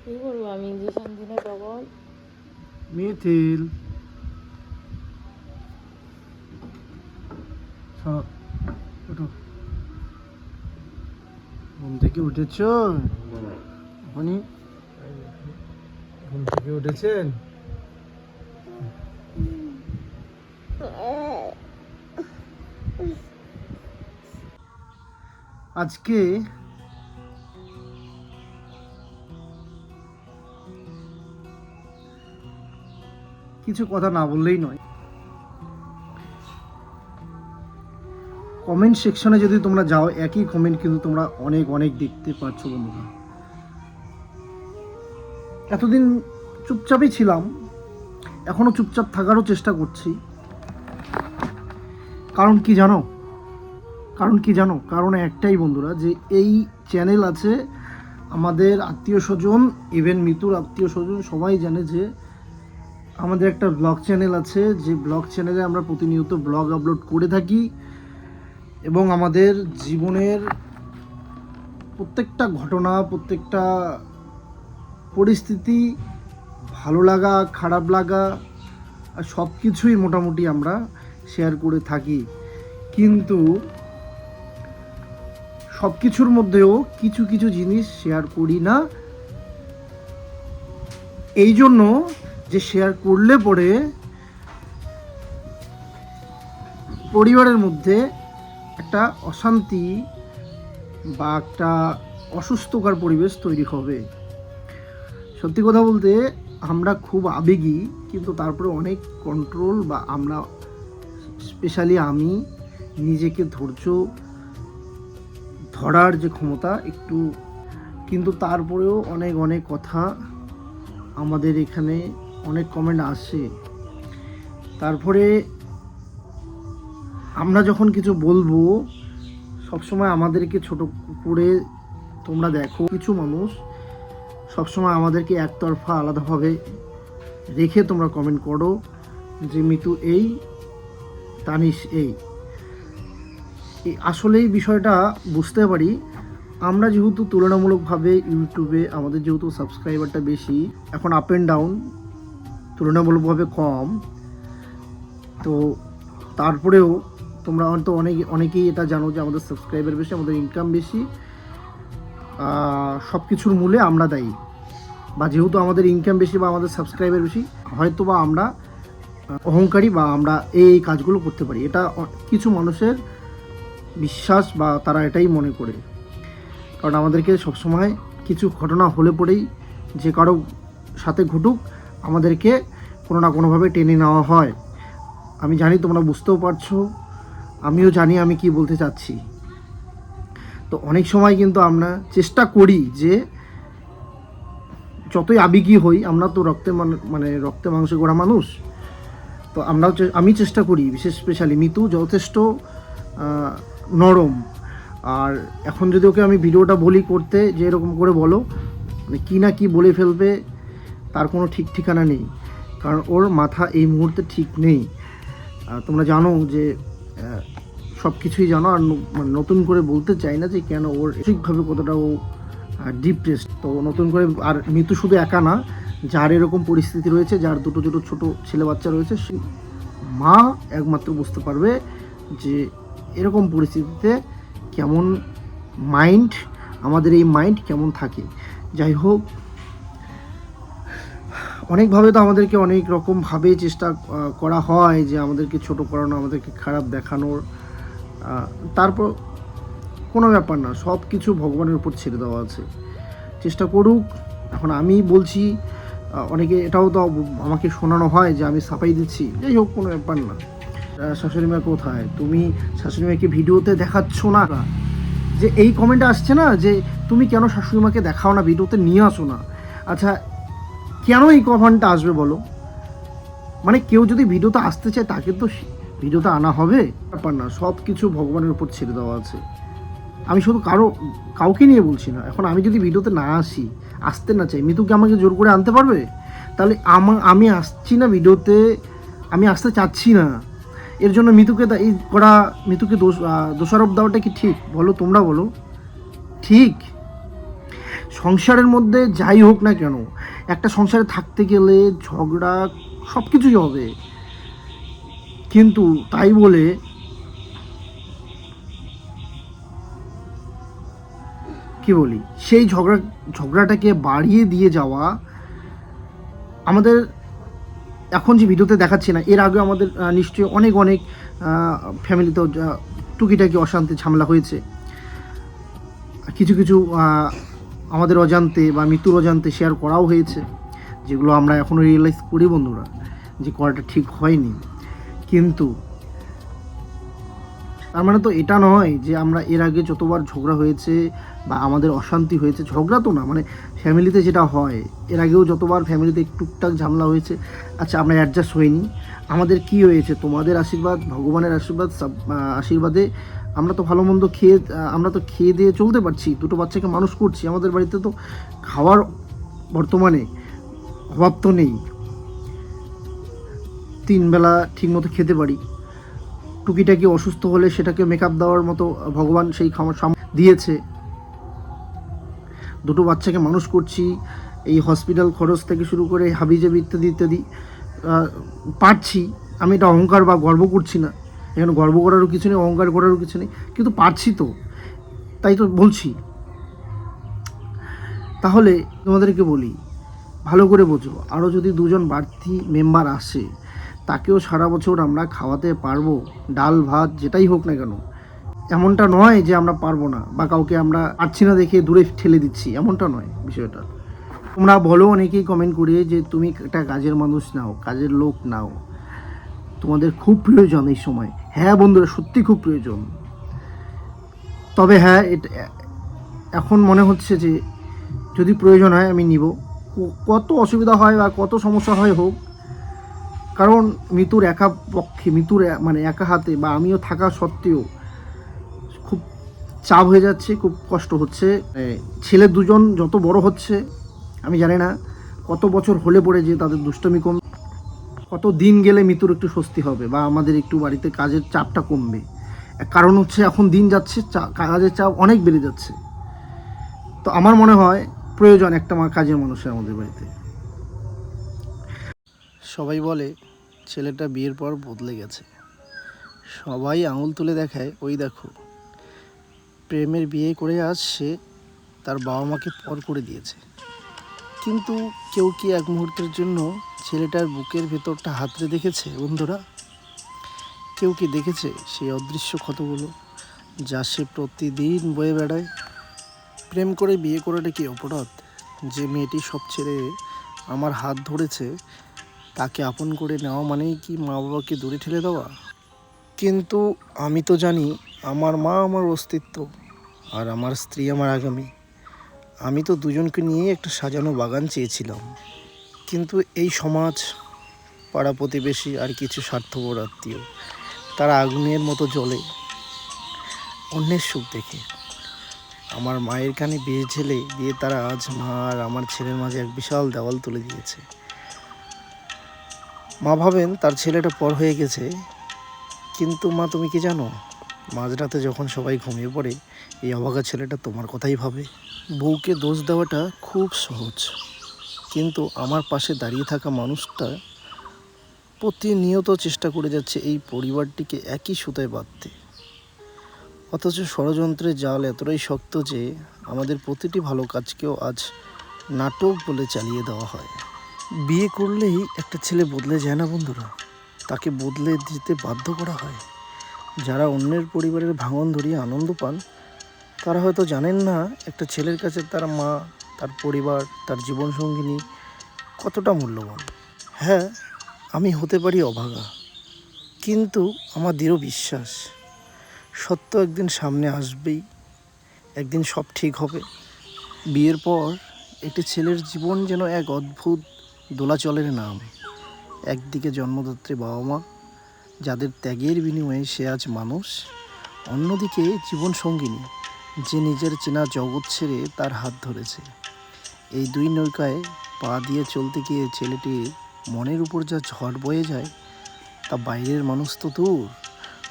কি করবো আমি ইঞ্জেকশন দিলে তখন মিথিল ওঠো, ঘুম থেকে উঠেছ? ওখানে ঘুম থেকে উঠেছেন? আজকে কিছু কথা না বললেই নয়। কমেন্ট সেকশনে যদি তোমরা যাও, একই কমেন্ট কিন্তু তোমরা অনেক অনেক দেখতে পাচ্ছ বন্ধুরা। এতদিন চুপচাপই ছিলাম, এখনো চুপচাপ থাকারও চেষ্টা করছি। কারণ কি জানো? কারণ একটাই বন্ধুরা, যে এই চ্যানেল আছে, আমাদের আত্মীয় স্বজন, ইভেন মিতুর আত্মীয় স্বজন সবাই জানে যে আমাদের একটা ব্লগ চ্যানেল আছে, যে ব্লগ চ্যানেলে আমরা প্রতিনিয়ত ব্লগ আপলোড করে থাকি এবং আমাদের জীবনের প্রত্যেকটা ঘটনা, প্রত্যেকটা পরিস্থিতি, ভালো লাগা, খারাপ লাগা, আর সব কিছুই মোটামুটি আমরা শেয়ার করে থাকি। কিন্তু সব কিছুর মধ্যেও কিছু কিছু জিনিস শেয়ার করি না, এই জন্য যে শেয়ার করলে পরে পরিবারের মধ্যে একটা অশান্তি বা একটা অসুস্থকর পরিবেশ তৈরি হবে। সত্যি কথা বলতে আমরা খুব আবেগী, কিন্তু তারপরে অনেক কন্ট্রোল, বা আমরা স্পেশালি আমি নিজেকে ধৈর্য ধরার যে ক্ষমতা একটু, কিন্তু তারপরেও অনেক অনেক কথা আমাদের এখানে অনেক কমেন্ট আসে। তারপরে আমরা যখন কিছু বলবো, সবসময় আমাদেরকে ছোট করে তোমরা দেখো, কিছু মানুষ সবসময় আমাদেরকে একতরফা আলাদাভাবে রেখে তোমরা কমেন্ট করো যে মিতু এই, তানিশ এই। আসলেই বিষয়টা বুঝতে পারি, আমরা যেহেতু তুলনামূলকভাবে ইউটিউবে আমাদের যেহেতু সাবস্ক্রাইবারটা বেশি, এখন আপ অ্যান্ড ডাউন তুলনামূলকভাবে কম, তো তারপরেও তোমরা হয়তো অনেকেই এটা জানো যে আমাদের সাবস্ক্রাইবার বেশি, আমাদের ইনকাম বেশি, সব কিছুর মূলে আমরা দায়ী। বা যেহেতু আমাদের ইনকাম বেশি বা আমাদের সাবস্ক্রাইবার বেশি, হয়তো বা আমরা অহংকারী বা আমরা এই কাজগুলো করতে পারি, এটা কিছু মানুষের বিশ্বাস বা তারা এটাই মনে করে। কারণ আমাদেরকে সবসময় কিছু ঘটনা হলে পরেই, যে কারো সাথে ঘটুক, আমাদেরকে কোনো না কোনোভাবে টেনে নেওয়া হয়। আমি জানি তোমরা বুঝতেও পারছো, আমিও জানি আমি কি বলতে চাচ্ছি। তো অনেক সময় কিন্তু আমরা চেষ্টা করি যে যতই আবেগী হই, আমরা তো রক্তে মাংসে গড়া মানুষ, তো আমি চেষ্টা করি, বিশেষ স্পেশালি মিতু যথেষ্ট নরম। আর এখন যদি ওকে আমি ভিডিওটা বলি করতে যে এরকম করে বলো, মানে কী না কি বলে ফেলবে, তার কোনো ঠিক ঠিকানা নেই, কারণ ওর মাথা এই মুহূর্তে ঠিক নেই। তোমরা জানো যে সব কিছুই জানো, আর নতুন করে বলতে চাই না যে কেন ওর ঠিকভাবে কতটা ও ডিপ্রেসড। তো নতুন করে, আর মিতু শুধু একা না, যার এরকম পরিস্থিতি রয়েছে, যার দুটো ছোটো ছেলে বাচ্চা রয়েছে, সে মা একমাত্র বুঝতে পারবে যে এরকম পরিস্থিতিতে কেমন মাইন্ড, আমাদের এই মাইন্ড কেমন থাকে। যাই হোক, অনেকভাবে তো আমাদেরকে অনেক রকমভাবে চেষ্টা করা হয় যে আমাদেরকে ছোট করানো, আমাদেরকে খারাপ দেখানোর, তারপর কোনো ব্যাপার না, সব কিছু ভগবানের উপর ছেড়ে দেওয়া আছে, চেষ্টা করুক। এখন আমি বলছি, অনেকে এটাও তো আমাকে শোনানো হয় যে আমি সাফাই দিচ্ছি, যাই হোক কোনো ব্যাপার না। শাশুড়ি মা কোথায়? তুমি শাশুড়ি মাকে ভিডিওতে দেখাচ্ছ না, যে এই কমেন্টটা আসছে না যে তুমি কেন শাশুড়ি মাকে দেখাও না, ভিডিওতে নিয়ে আসো না। আচ্ছা, কেন এই কমেন্টটা আসবে বলো? মানে কেউ যদি ভিডিওতে আসতে চায়, তাকে তো ভিডিওতে আনা হবে, ব্যাপার না, সব কিছু ভগবানের উপর ছেড়ে দেওয়া আছে। আমি শুধু কাউকে নিয়ে বলছি না। এখন আমি যদি ভিডিওতে না আসি, আসতে না চাই, মিতুকে আমাকে জোর করে আনতে পারবে? তাহলে আমি আসছি না ভিডিওতে, আমি আসতে চাচ্ছি না, এর জন্য মিতুকে মিতুকে দোষারোপ দেওয়াটা কি ঠিক? বলো, তোমরা বলো, ঠিক? সংসারের মধ্যে যাই হোক না কেন, একটা সংসারে থাকতে গেলে ঝগড়া সব কিছুই হবে, কিন্তু তাই বলে কি বলি, সেই ঝগড়াটাকে বাড়িয়ে দিয়ে যাওয়া আমাদের এখন যে ভিডিওতে দেখাচ্ছি না, এর আগে আমাদের নিশ্চয়ই অনেক অনেক ফ্যামিলিতেও টুকিটাকি অশান্তি ঝামেলা হয়েছে। কিছু কিছু আমাদের অজান্তে বা মৃত্যুর অজান্তে শেয়ার করাও হয়েছে, যেগুলো আমরা এখনও রিয়েলাইজ করি বন্ধুরা যে করাটা ঠিক হয়নি। কিন্তু তার মানে তো এটা নয় যে আমরা এর আগে যতবার ঝগড়া হয়েছে বা আমাদের অশান্তি হয়েছে, ঝগড়া তো না, মানে ফ্যামিলিতে যেটা হয়, এর আগেও যতবার ফ্যামিলিতে টুকটাক ঝামেলা হয়েছে, আচ্ছা আমরা অ্যাডজাস্ট হইনি, আমাদের কি হয়েছে, তোমাদের আশীর্বাদ, ভগবানের আশীর্বাদে আমরা তো ভালো মন্দ খেয়ে, আমরা তো খেয়ে দিয়ে চলতে পারছি, দুটো বাচ্চাকে মানুষ করছি, আমাদের বাড়িতে তো খাওয়ার বর্তমানে অভাব তো নেই, 3 বেলা ঠিক মতো খেতে পারি, টুকিটাকি অসুস্থ হলে সেটাকে মেকআপ দেওয়ার মতো ভগবান সেই খাবার দিয়েছে, দুটো বাচ্চাকে মানুষ করছি, এই হসপিটাল খরচ থেকে শুরু করে হাবিজাবি ইত্যাদি ইত্যাদি পারছি। আমি এটা অহংকার বা গর্ব করছি না, এখানে গর্ব করারও কিছু নেই, অহংকার করারও কিছু নেই, কিন্তু পারছি তো, তাই তো বলছি। তাহলে তোমাদেরকে বলি, ভালো করে বোঝো, আরও যদি 2জন বাড়তি মেম্বার আসে, তাকেও সারা বছর আমরা খাওয়াতে পারবো, ডাল ভাত যেটাই হোক না কেন। এমনটা নয় যে আমরা পারবো না বা কাউকে আমরা পারছি না দেখে দূরে ঠেলে দিচ্ছি, এমনটা নয় বিষয়টা। তোমরা বলো অনেকেই কমেন্ট করে যে তুমি একটা কাজের মানুষ নাও, কাজের লোক নাও, তোমাদের খুব প্রয়োজন এই সময়। হ্যাঁ বন্ধুরা, সত্যি খুব প্রয়োজন। তবে হ্যাঁ, এটা এখন মনে হচ্ছে যে যদি প্রয়োজন হয় আমি নিব, কত অসুবিধা হয় বা কত সমস্যা হয় হোক, কারণ মৃত্যুর একা পক্ষে, মৃত্যুর মানে একা হাতে বা আমিও থাকা সত্ত্বেও খুব চাপ হয়ে যাচ্ছে, খুব কষ্ট হচ্ছে। ছেলে 2জন যত বড় হচ্ছে, আমি জানি না কত বছর হলে পড়ে যে তাদের দুষ্টমি কম, কত দিন গেলে মৃত্যুর একটু স্বস্তি হবে বা আমাদের একটু বাড়িতে কাজের চাপটা কমবে। কারণ হচ্ছে এখন দিন যাচ্ছে, কাজের চাপ অনেক বেড়ে যাচ্ছে। তো আমার মনে হয় প্রয়োজন একটা কাজের মানুষের আমাদের বাড়িতে। সবাই বলে ছেলেটা বিয়ের পর বদলে গেছে, সবাই আঙুল তুলে দেখায়, ওই দেখো প্রেমের বিয়ে করে আজ সে তার বাবা মাকে পর করে দিয়েছে। কিন্তু কেউ কি এক মুহূর্তের জন্য ছেলেটার বুকের ভেতরটা হাতড়ে দেখেছে বন্ধুরা? কেউ কি দেখেছে সেই অদৃশ্য ক্ষতগুলো যা সে প্রতিদিন বয়ে বেড়ায়? প্রেম করে বিয়ে করাটা কি অপরাধ? যে মেয়েটি সব ছেড়ে আমার হাত ধরেছে, তাকে আপন করে নেওয়া মানেই কি মা বাবাকে দূরে ঠেলে দেওয়া? কিন্তু আমি তো জানি আমার মা আমার অস্তিত্ব, আর আমার স্ত্রী আমার আগামী। আমি তো 2জনকে নিয়েই একটা সাজানো বাগান চেয়েছিলাম, কিন্তু এই সমাজ, পাড়া প্রতিবেশী আর কিছু স্বার্থপর আত্মীয়, তারা আগুনের মতো জ্বলে অন্যের সুখ দেখে। আমার মায়ের কানে বিয়ে ঝেলে দিয়ে তারা আজ মা আর আমার ছেলের মাঝে এক বিশাল দেওয়াল তুলে দিয়েছে। মা ভাবেন তার ছেলেটা পর হয়ে গেছে, কিন্তু মা তুমি কি জানো, মাঝরাতে যখন সবাই ঘুমিয়ে পড়ে, এই অভাগা ছেলেটা তোমার কথাই ভাবে। বউকে দোষ দেওয়াটা খুব সহজ, কিন্তু আমার পাশে দাঁড়িয়ে থাকা মানুষটা প্রতিনিয়ত চেষ্টা করে যাচ্ছে এই পরিবারটিকে একই সুতায় বাঁধতে। অথচ ষড়যন্ত্রের জাল এতটাই শক্ত যে আমাদের প্রতিটি ভালো কাজকেও আজ নাটক বলে চালিয়ে দেওয়া হয়। বিয়ে করলেই একটা ছেলে বদলে যায় না বন্ধুরা, তাকে বদলে দিতে বাধ্য করা হয়। যারা অন্যের পরিবারের ভাঙন ধরিয়ে আনন্দ পান, তারা হয়তো জানেন না একটা ছেলের কাছে তার মা, তার পরিবার, তার জীবনসঙ্গিনী কতটা মূল্যবান। হ্যাঁ, আমি হতে পারি অভাগা, কিন্তু আমার দৃঢ় বিশ্বাস সত্য একদিন সামনে আসবেই, একদিন সব ঠিক হবে। বিয়ের পর একটি ছেলের জীবন যেন এক অদ্ভুত দোলাচলের নাম। একদিকে জন্মদাত্রী বাবা মা, যাদের ত্যাগের বিনিময়ে সে আজ মানুষ, অন্যদিকে জীবনসঙ্গিনী, যে নিজের চেনা জগৎ ছেড়ে তার হাত ধরেছে। এই 2 নৌকায় পা দিয়ে চলতে গিয়ে ছেলেটির মনের উপর যা ঝড় বয়ে যায়, তা বাইরের মানুষ তো দূর,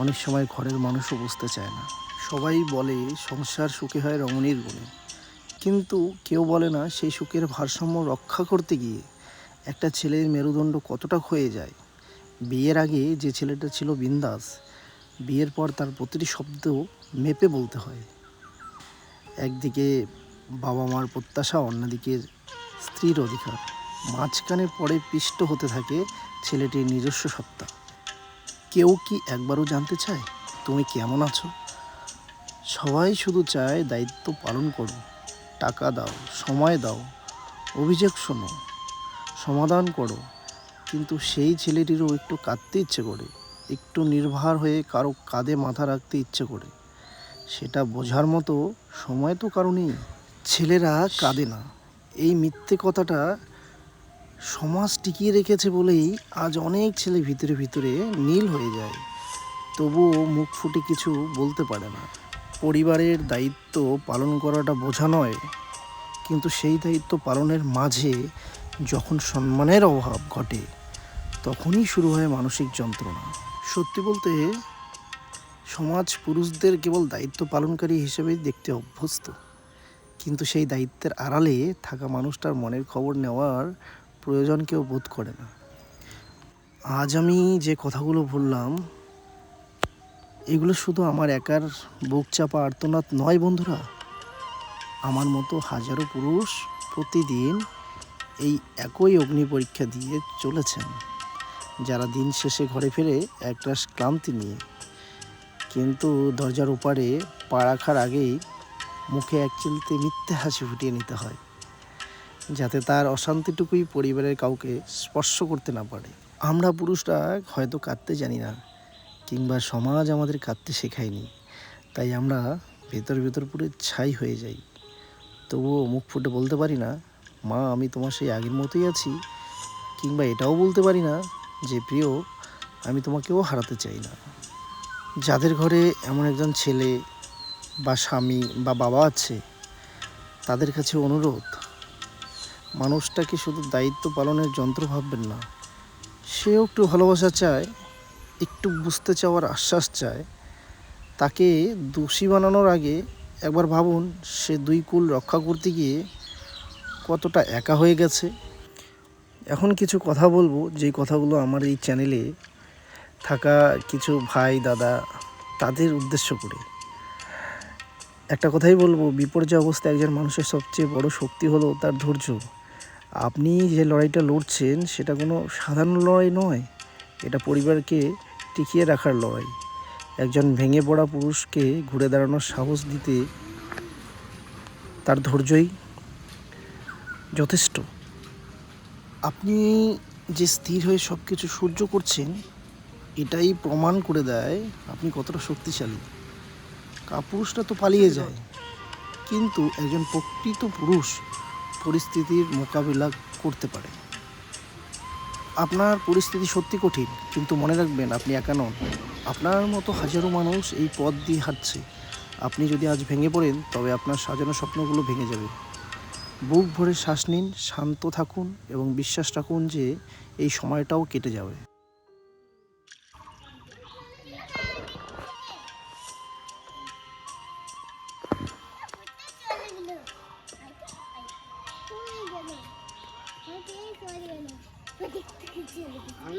অনেক সময় ঘরের মানুষও বুঝতে চায় না। সবাই বলে সংসার সুখে হয় রমণীর গুণে, কিন্তু কেউ বলে না সেই সুখের ভারসাম্য রক্ষা করতে গিয়ে একটা ছেলের মেরুদণ্ড কতটা ক্ষয়ে যায়। বিয়ের আগে যে ছেলেটা ছিল বিন্দাস, বিয়ের পর তার প্রতিটি শব্দ মেপে বলতে হয়। একদিকে বাবা মার প্রত্যাশা, অন্যদিকে স্ত্রীর অধিকার, মাঝখানে পড়ে পিষ্ট হতে থাকে ছেলেটির নিজস্ব সত্তা। কেউ কি একবারও জানতে চায় তুমি কেমন আছো? সবাই শুধু চায় দায়িত্ব পালন করো, টাকা দাও, সময় দাও, অভিযোগ শোনো, সমাধান করো। কিন্তু সেই ছেলেটিরও একটু কাঁদতে ইচ্ছে করে, একটু নির্ভর হয়ে কারো কাঁধে মাথা রাখতে ইচ্ছে করে। সেটা বোঝার মতো সময় তো কারো নেই। ছেলেরা কাঁদে না, এই মিথ্যে কথাটা সমাজ টিকিয়ে রেখেছে বলেই আজ অনেক ছেলে ভিতরে ভিতরে নীল হয়ে যায়, তবুও মুখ ফুটে কিছু বলতে পারে না। পরিবারের দায়িত্ব পালন করাটা বোঝা নয়, কিন্তু সেই দায়িত্ব পালনের মাঝে যখন সম্মানের অভাব ঘটে, তখনই শুরু হয় মানসিক যন্ত্রণা। সত্যি বলতে সমাজ পুরুষদের কেবল দায়িত্ব পালনকারী হিসেবেই দেখতে অভ্যস্ত, কিন্তু সেই দায়িত্বের আড়ালে থাকা মানুষটার মনের খবর নেওয়ার প্রয়োজন কেউ বোধ করে না। আজ আমি যে কথাগুলো বললাম, এগুলো শুধু আমার একার বুক চাপা আর্তনাদ নয় বন্ধুরা। আমার মতো হাজারো পুরুষ প্রতিদিন এই একই অগ্নি পরীক্ষা দিয়ে চলেছেন, যারা দিন শেষে ঘরে ফেরে একটা ক্লান্তি নিয়ে, কিন্তু দরজার ওপারে পা রাখার আগেই মুখে এক চিলতে মিথ্যে হাসি ফুটিয়ে নিতে হয়, যাতে তার অশান্তিটুকুই পরিবারের কাউকে স্পর্শ করতে না পারে। আমরা পুরুষরা হয়তো কাঁদতে জানি না, কিংবা সমাজ আমাদের কাঁদতে শেখায়নি, তাই আমরা ভেতর ভেতর পুরো ছাই হয়ে যাই। তবুও মুখ ফুটে বলতে পারি না, মা আমি তোমার সেই আগের মতোই আছি, কিংবা এটাও বলতে পারি না যে প্রিয় আমি তোমাকেও হারাতে চাই না। যাদের ঘরে এমন একজন ছেলে বা স্বামী বা বাবা আছে, তাদের কাছে অনুরোধ, মানুষটাকে শুধু দায়িত্ব পালনের যন্ত্র ভাববেন না। সেও একটু ভালোবাসা চায়, একটু বুঝতে চাওয়ার আশ্বাস চায়। তাকে দোষী বানানোর আগে একবার ভাবুন, সে দুই কুল রক্ষা করতে গিয়ে কতটা একা হয়ে গেছে। এখন কিছু কথা বলবো, যেই কথাগুলো আমার এই চ্যানেলে থাকা কিছু ভাই দাদা তাদের উদ্দেশ্য করে। একটা কথাই বলবো, বিপর্যয় অবস্থায় একজন মানুষের সবচেয়ে বড় শক্তি হলো তার ধৈর্য। আপনি যে লড়াইটা লড়ছেন সেটা কোনো সাধারণ লড়াই নয়, এটা পরিবারকে টিকিয়ে রাখার লড়াই। একজন ভেঙে পড়া পুরুষকে ঘুরে দাঁড়ানোর সাহস দিতে তার ধৈর্যই যথেষ্ট। আপনি যে স্থির হয়ে সব কিছু সহ্য করছেন, এটাই প্রমাণ করে দেয় আপনি কতটা শক্তিশালী। পুরুষরা তো পালিয়ে যায়, কিন্তু একজন প্রকৃত পুরুষ পরিস্থিতির মোকাবিলা করতে পারে। আপনার পরিস্থিতি সত্যি কঠিন, কিন্তু মনে রাখবেন আপনি একা নন। আপনার মতো হাজারো মানুষ এই পথ দিয়ে হাঁটছে। আপনি যদি আজ ভেঙে পড়েন, তবে আপনার সাজানো স্বপ্নগুলো ভেঙে যাবে। বুক ভরে শ্বাস নিন, শান্ত থাকুন এবং বিশ্বাস রাখুন যে এই সময়টাও কেটে যাবে। আমি